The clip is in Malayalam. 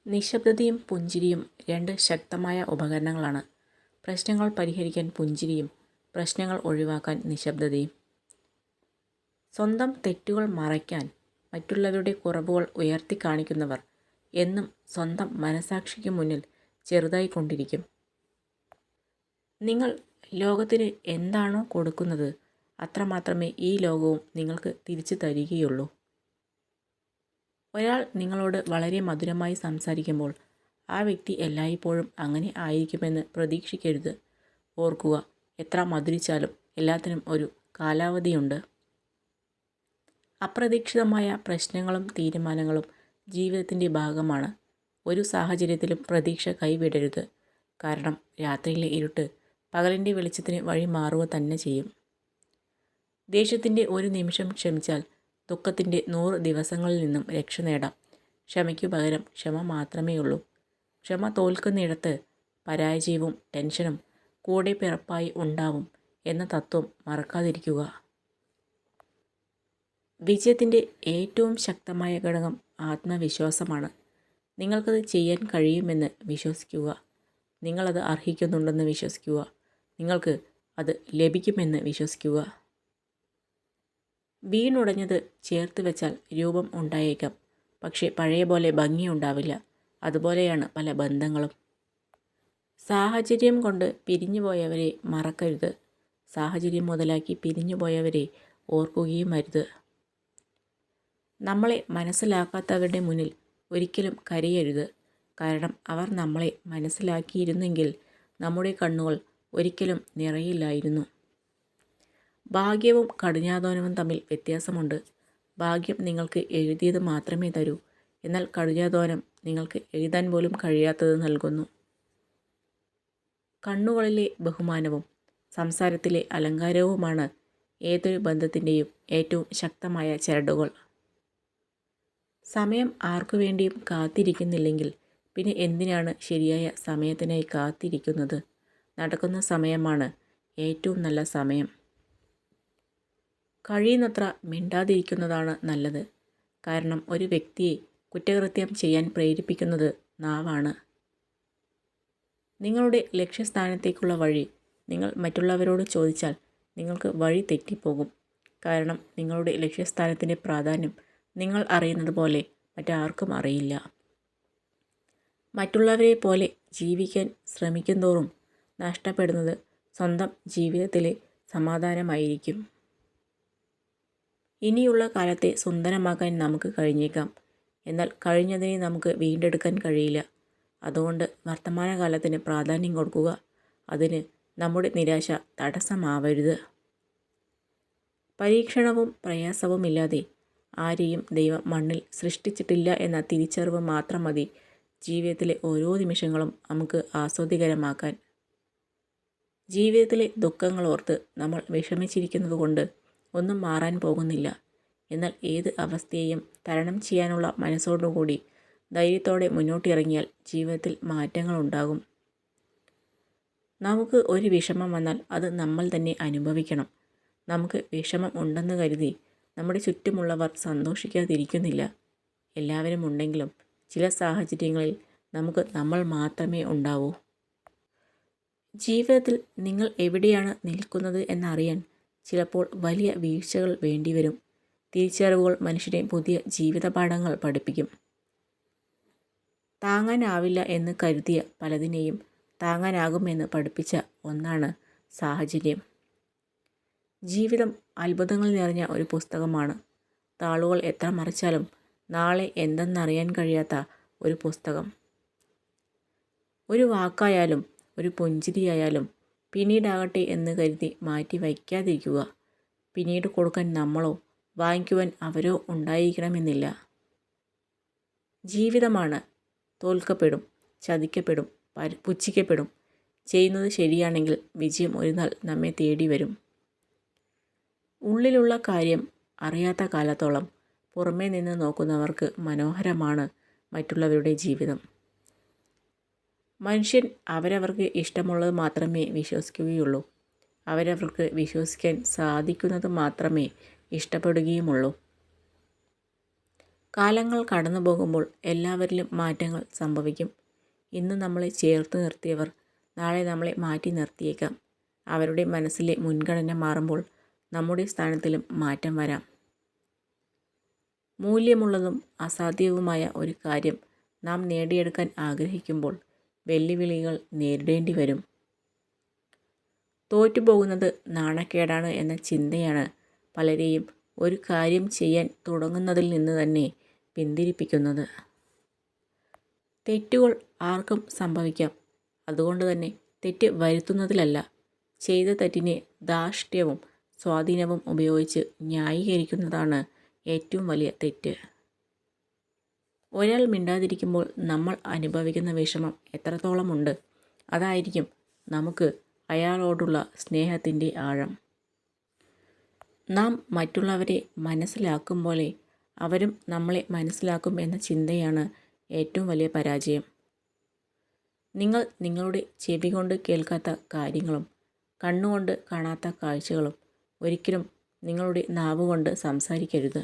നിശബ്ദതയും പുഞ്ചിരിയും രണ്ട് ശക്തമായ ഉപകരണങ്ങളാണ്. പ്രശ്നങ്ങൾ പരിഹരിക്കാൻ പുഞ്ചിരിയും പ്രശ്നങ്ങൾ ഒഴിവാക്കാൻ നിശബ്ദതയും. സ്വന്തം തെറ്റുകൾ മറയ്ക്കാൻ മറ്റുള്ളവരുടെ കുറവുകൾ ഉയർത്തിക്കാണിക്കുന്നവർ എന്നും സ്വന്തം മനസാക്ഷിക്ക് മുന്നിൽ ചെറുതായിക്കൊണ്ടിരിക്കും. നിങ്ങൾ ലോകത്തിന് എന്താണോ കൊടുക്കുന്നത് അത്രമാത്രമേ ഈ ലോകവും നിങ്ങൾക്ക് തിരിച്ചു തരികയുള്ളൂ. ഒരാൾ നിങ്ങളോട് വളരെ മധുരമായി സംസാരിക്കുമ്പോൾ ആ വ്യക്തി എല്ലായ്പ്പോഴും അങ്ങനെ ആയിരിക്കുമെന്ന് പ്രതീക്ഷിക്കരുത്. ഓർക്കുക, എത്ര മധുരിച്ചാലും എല്ലാത്തിനും ഒരു കാലാവധിയുണ്ട്. അപ്രതീക്ഷിതമായ പ്രശ്നങ്ങളും തീരുമാനങ്ങളും ജീവിതത്തിൻ്റെ ഭാഗമാണ്. ഒരു സാഹചര്യത്തിലും പ്രതീക്ഷ കൈവിടരുത്. കാരണം രാത്രിയിലെ ഇരുട്ട് പകലിൻ്റെ വെളിച്ചത്തിന് വഴി മാറുക തന്നെ ചെയ്യും. ദേഷ്യത്തിൻ്റെ ഒരു നിമിഷം ക്ഷമിച്ചാൽ ദുഃഖത്തിൻ്റെ 100 ദിവസങ്ങളിൽ നിന്നും രക്ഷ നേടാം. ക്ഷമയ്ക്കു പകരം ക്ഷമ മാത്രമേയുള്ളൂ. ക്ഷമ തോൽക്കുന്നിടത്ത് പരാജയവും ടെൻഷനും കൂടെ പിറപ്പായി ഉണ്ടാവും എന്ന തത്വം മറക്കാതിരിക്കുക. വിജയത്തിൻ്റെ ഏറ്റവും ശക്തമായ ഘടകം ആത്മവിശ്വാസമാണ്. നിങ്ങൾക്കത് ചെയ്യാൻ കഴിയുമെന്ന് വിശ്വസിക്കുക. നിങ്ങളത് അർഹിക്കുന്നുണ്ടെന്ന് വിശ്വസിക്കുക. നിങ്ങൾക്ക് അത് ലഭിക്കുമെന്ന് വിശ്വസിക്കുക. വീണുടഞ്ഞത് ചേർത്ത് വെച്ചാൽ രൂപം ഉണ്ടായേക്കാം, പക്ഷേ പഴയ പോലെ ഭംഗിയുണ്ടാവില്ല. അതുപോലെയാണ് പല ബന്ധങ്ങളും. സാഹചര്യം കൊണ്ട് പിരിഞ്ഞുപോയവരെ മറക്കരുത്. സാഹചര്യം മുതലാക്കി പിരിഞ്ഞുപോയവരെ ഓർക്കുകയും അരുത്. നമ്മളെ മനസ്സിലാക്കാത്തവരുടെ മുന്നിൽ ഒരിക്കലും കരയരുത്. കാരണം അവർ നമ്മളെ മനസ്സിലാക്കിയിരുന്നെങ്കിൽ നമ്മുടെ കണ്ണുകൾ ഒരിക്കലും നിറയില്ലായിരുന്നു. ഭാഗ്യവും കഠിനാധ്വാനവും തമ്മിൽ വ്യത്യാസമുണ്ട്. ഭാഗ്യം നിങ്ങൾക്ക് എഴുതിയത് മാത്രമേ തരൂ, എന്നാൽ കഠിനാധ്വാനം നിങ്ങൾക്ക് എഴുതാൻ പോലും കഴിയാത്തത് നൽകുന്നു. കണ്ണുകളിലെ ബഹുമാനവും സംസാരത്തിലെ അലങ്കാരവുമാണ് ഏതൊരു ബന്ധത്തിൻ്റെയും ഏറ്റവും ശക്തമായ ചരടുകൾ. സമയം ആർക്കു വേണ്ടിയും കാത്തിരിക്കുന്നില്ലെങ്കിൽ പിന്നെ എന്തിനാണ് ശരിയായ സമയത്തിനായി കാത്തിരിക്കുന്നത്? നടക്കുന്ന സമയമാണ് ഏറ്റവും നല്ല സമയം. കഴിയുന്നത്ര മിണ്ടാതിരിക്കുന്നതാണ് നല്ലത്. കാരണം ഒരു വ്യക്തിയെ കുറ്റകൃത്യം ചെയ്യാൻ പ്രേരിപ്പിക്കുന്നത് നാവാണ്. നിങ്ങളുടെ ലക്ഷ്യസ്ഥാനത്തേക്കുള്ള വഴി നിങ്ങൾ മറ്റുള്ളവരോട് ചോദിച്ചാൽ നിങ്ങൾക്ക് വഴി തെറ്റിപ്പോകും. കാരണം നിങ്ങളുടെ ലക്ഷ്യസ്ഥാനത്തിൻ്റെ പ്രാധാന്യം നിങ്ങൾ അറിയുന്നത് പോലെ മറ്റാർക്കും അറിയില്ല. മറ്റുള്ളവരെ പോലെ ജീവിക്കാൻ ശ്രമിക്കുന്തോറും നഷ്ടപ്പെടുന്നത് സ്വന്തം ജീവിതത്തിലെ സമാധാനമായിരിക്കും. ഇനിയുള്ള കാലത്തെ സുന്ദരമാക്കാൻ നമുക്ക് കഴിഞ്ഞേക്കാം, എന്നാൽ കഴിഞ്ഞതിനെ നമുക്ക് വീണ്ടെടുക്കാൻ കഴിയില്ല. അതുകൊണ്ട് വർത്തമാനകാലത്തിന് പ്രാധാന്യം കൊടുക്കുക. അതിന് നമ്മുടെ നിരാശ തടസ്സമാവരുത്. പരീക്ഷണവും പ്രയാസവുമില്ലാതെ ആരെയും ദൈവം മണ്ണിൽ സൃഷ്ടിച്ചിട്ടില്ല എന്ന തിരിച്ചറിവ് മാത്രം മതി ജീവിതത്തിലെ ഓരോ നിമിഷങ്ങളും നമുക്ക് ആസ്വാദ്യകരമാക്കാൻ. ജീവിതത്തിലെ ദുഃഖങ്ങളോർത്ത് നമ്മൾ വിഷമിച്ചിരിക്കുന്നത് കൊണ്ട് ഒന്നും മാറാൻ പോകുന്നില്ല. എന്നാൽ ഏത് അവസ്ഥയെയും തരണം ചെയ്യാനുള്ള മനസ്സോടുകൂടി ധൈര്യത്തോടെ മുന്നോട്ടിറങ്ങിയാൽ ജീവിതത്തിൽ മാറ്റങ്ങളുണ്ടാകും. നമുക്ക് ഒരു വിഷമം വന്നാൽ അത് നമ്മൾ തന്നെ അനുഭവിക്കണം. നമുക്ക് വിഷമം ഉണ്ടെന്ന് കരുതി നമ്മുടെ ചുറ്റുമുള്ളവർ സന്തോഷിക്കാതിരിക്കുന്നില്ല. എല്ലാവരും ഉണ്ടെങ്കിലും ചില സാഹചര്യങ്ങളിൽ നമുക്ക് നമ്മൾ മാത്രമേ ഉണ്ടാവൂ. ജീവിതത്തിൽ നിങ്ങൾ എവിടെയാണ് നിൽക്കുന്നത് എന്നറിയാൻ ചിലപ്പോൾ വലിയ വീഴ്ചകൾ വേണ്ടിവരും. തിരിച്ചറിവുകൾ മനുഷ്യനെ പുതിയ ജീവിതപാഠങ്ങൾ പഠിപ്പിക്കും. താങ്ങാനാവില്ല എന്ന് കരുതിയ പലതിനെയും താങ്ങാനാകുമെന്ന് പഠിപ്പിച്ച ഒന്നാണ് സാഹചര്യം. ജീവിതം അത്ഭുതങ്ങൾ നിറഞ്ഞ ഒരു പുസ്തകമാണ്. താളുകൾ എത്ര മറിച്ചാലും നാളെ എന്തെന്നറിയാൻ കഴിയാത്ത ഒരു പുസ്തകം. ഒരു വാക്കായാലും ഒരു പുഞ്ചിരിയായാലും പിന്നീടാകട്ടെ എന്ന് കരുതി മാറ്റി വയ്ക്കാതിരിക്കുക. പിന്നീട് കൊടുക്കാൻ നമ്മളോ വാങ്ങിക്കുവാൻ അവരോ ഉണ്ടായിരിക്കണമെന്നില്ല. ജീവിതമാണ്. തോൽക്കപ്പെടും, ചതിക്കപ്പെടും, പുച്ഛിക്കപ്പെടും. ചെയ്യുന്നത് ശരിയാണെങ്കിൽ വിജയം ഒരു നാൾ നമ്മെ തേടി വരും. ഉള്ളിലുള്ള കാര്യം അറിയാത്ത കാലത്തോളം പുറമേ നിന്ന് നോക്കുന്നവർക്ക് മനോഹരമാണ് മറ്റുള്ളവരുടെ ജീവിതം. മനുഷ്യൻ അവരവർക്ക് ഇഷ്ടമുള്ളത് മാത്രമേ വിശ്വസിക്കുകയുള്ളൂ. അവരവർക്ക് വിശ്വസിക്കാൻ സാധിക്കുന്നത് മാത്രമേ ഇഷ്ടപ്പെടുകയുമുള്ളൂ. കാലങ്ങൾ കടന്നു പോകുമ്പോൾ എല്ലാവരിലും മാറ്റങ്ങൾ സംഭവിക്കും. ഇന്ന് നമ്മളെ ചേർത്ത് നിർത്തിയവർ നാളെ നമ്മളെ മാറ്റി നിർത്തിയേക്കാം. അവരുടെ മനസ്സിലെ മുൻഗണന മാറുമ്പോൾ നമ്മുടെ സ്ഥാനത്തിലും മാറ്റം വരാം. മൂല്യമുള്ളതും അസാധ്യവുമായ ഒരു കാര്യം നാം നേടിയെടുക്കാൻ ആഗ്രഹിക്കുമ്പോൾ വെല്ലുവിളികൾ നേരിടേണ്ടി വരും. തോറ്റുപോകുന്നത് നാണക്കേടാണ് എന്ന ചിന്തയാണ് പലരെയും ഒരു കാര്യം ചെയ്യാൻ തുടങ്ങുന്നതിൽ നിന്ന് തന്നെ പിന്തിരിപ്പിക്കുന്നത്. തെറ്റുകൾ ആർക്കും സംഭവിക്കാം. അതുകൊണ്ട് തന്നെ തെറ്റ് വരുത്തുന്നതിലല്ല, ചെയ്ത തെറ്റിനെ ധാർഷ്ട്യവും സ്വാധീനവും ഉപയോഗിച്ച് ന്യായീകരിക്കുന്നതാണ് ഏറ്റവും വലിയ തെറ്റ്. ഒരാൾ മിണ്ടാതിരിക്കുമ്പോൾ നമ്മൾ അനുഭവിക്കുന്ന വിഷമം എത്രത്തോളമുണ്ട്, അതായിരിക്കും നമുക്ക് അയാളോടുള്ള സ്നേഹത്തിൻ്റെ ആഴം. നാം മറ്റുള്ളവരെ മനസ്സിലാക്കും പോലെ അവരും നമ്മളെ മനസ്സിലാക്കും എന്ന ചിന്തയാണ് ഏറ്റവും വലിയ പരാജയം. നിങ്ങൾ നിങ്ങളുടെ ചെവി കൊണ്ട് കേൾക്കാത്ത കാര്യങ്ങളും കണ്ണുകൊണ്ട് കാണാത്ത കാഴ്ചകളും ഒരിക്കലും നിങ്ങളുടെ നാവുകൊണ്ട് സംസാരിക്കരുത്.